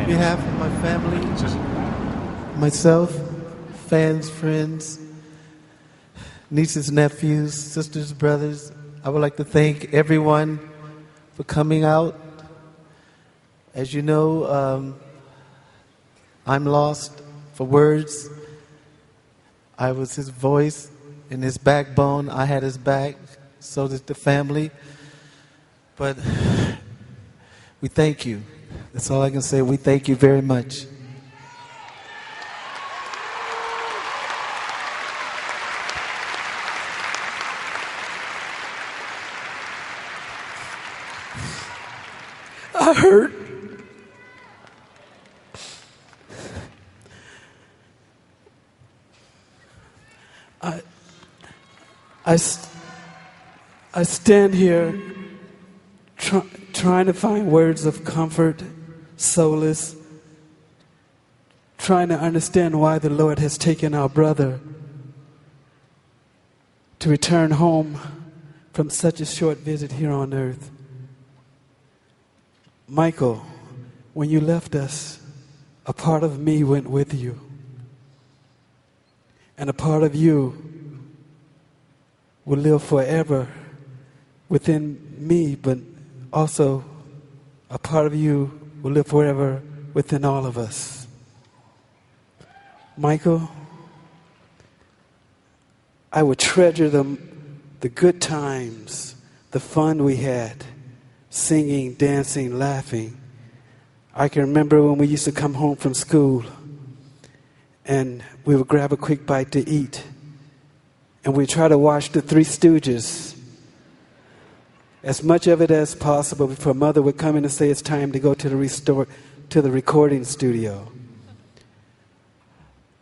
On behalf of my family, myself, fans, friends, nieces, nephews, sisters, brothers, I would like to thank everyone for coming out. As you know, I'm lost for words. I was his voice and his backbone. I had his back. So did the family. But we thank you. That's all I can say. We thank you very much. I hurt. I stand here trying to find words of comfort, solace, trying to understand why the Lord has taken our brother to return home from such a short visit here on earth. Michael, when you left us, a part of me went with you. And a part of you will live forever within me, but also a part of you will live forever within all of us. Michael, I would treasure the good times, the fun we had, singing, dancing, laughing. I can remember when we used to come home from school and we would grab a quick bite to eat and we'd try to watch the Three Stooges, as much of it as possible before Mother would come in and say it's time to go to the recording studio.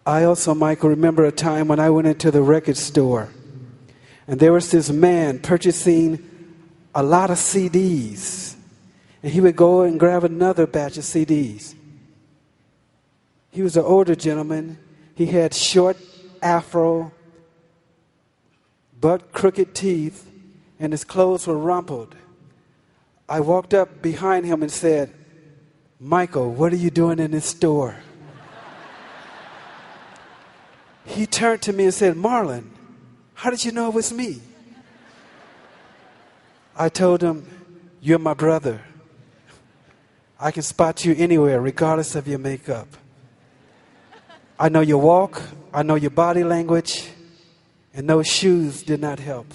I also, Michael, remember a time when I went into the record store and there was this man purchasing a lot of CDs, and he would go and grab another batch of CDs. He was an older gentleman. He had short afro, but crooked teeth, and his clothes were rumpled. I walked up behind him and said, "Michael, what are you doing in this store?" He turned to me and said, "Marlon, how did you know it was me?" I told him, "You're my brother. I can spot you anywhere, regardless of your makeup. I know your walk, I know your body language, and those shoes did not help."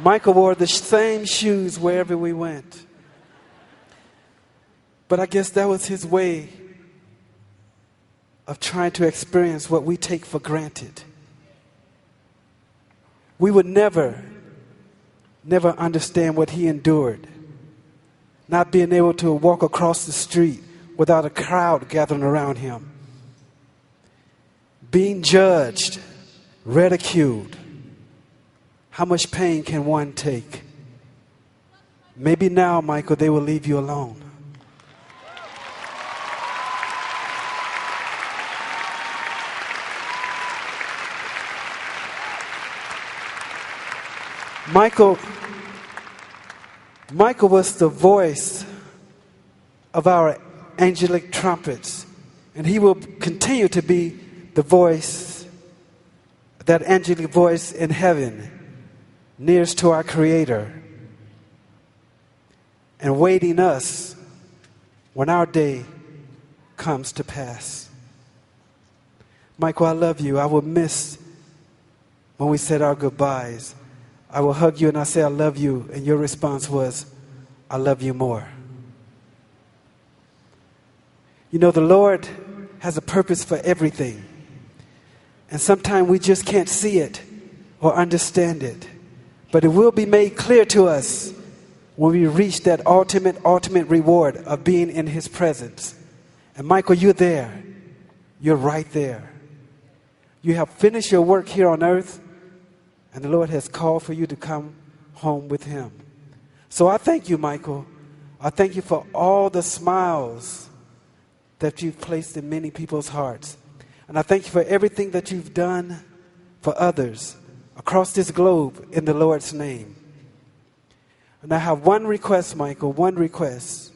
Michael wore the same shoes wherever we went. But I guess that was his way of trying to experience what we take for granted. We would never understand what he endured. Not being able to walk across the street without a crowd gathering around him. Being judged, ridiculed. How much pain can one take? Maybe now, Michael, they will leave you alone. Michael was the voice of our angelic trumpets, and he will continue to be the voice, that angelic voice in heaven, nearest to our Creator, and waiting us when our day comes to pass. Michael, I love you. I will miss when we said our goodbyes. I will hug you and I say, "I love you." And your response was, "I love you more." You know, the Lord has a purpose for everything. And sometimes we just can't see it or understand it. But it will be made clear to us when we reach that ultimate reward of being in His presence. And Michael, you're there. You're right there. You have finished your work here on earth, and the Lord has called for you to come home with Him. So I thank you, Michael. I thank you for all the smiles that you've placed in many people's hearts. And I thank you for everything that you've done for others across this globe in the Lord's name. And I have one request, Michael, one request.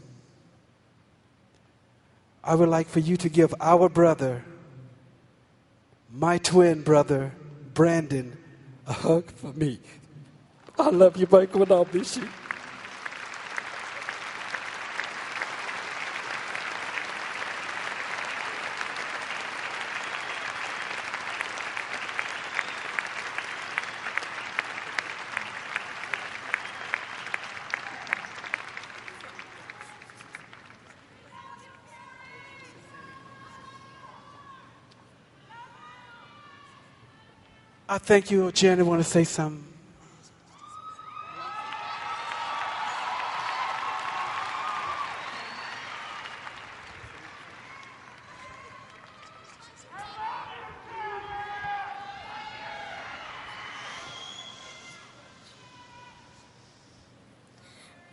I would like for you to give our brother, my twin brother, Brandon, a hug for me. I love you, Michael, and I'll miss you. I thank you. Janet, want to say something?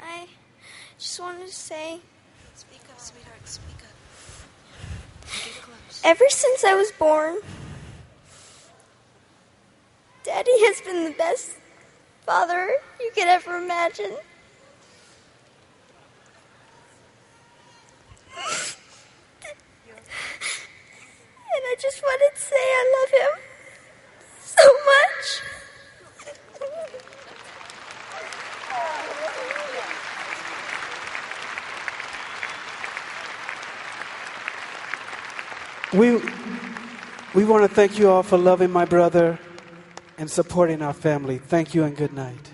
I just wanted to say, Speak up, sweetheart, speak up. Get close. ever since I was born, Daddy has been the best father you could ever imagine. And I just wanted to say I love him so much. We want to thank you all for loving my brother and supporting our family. Thank you and good night.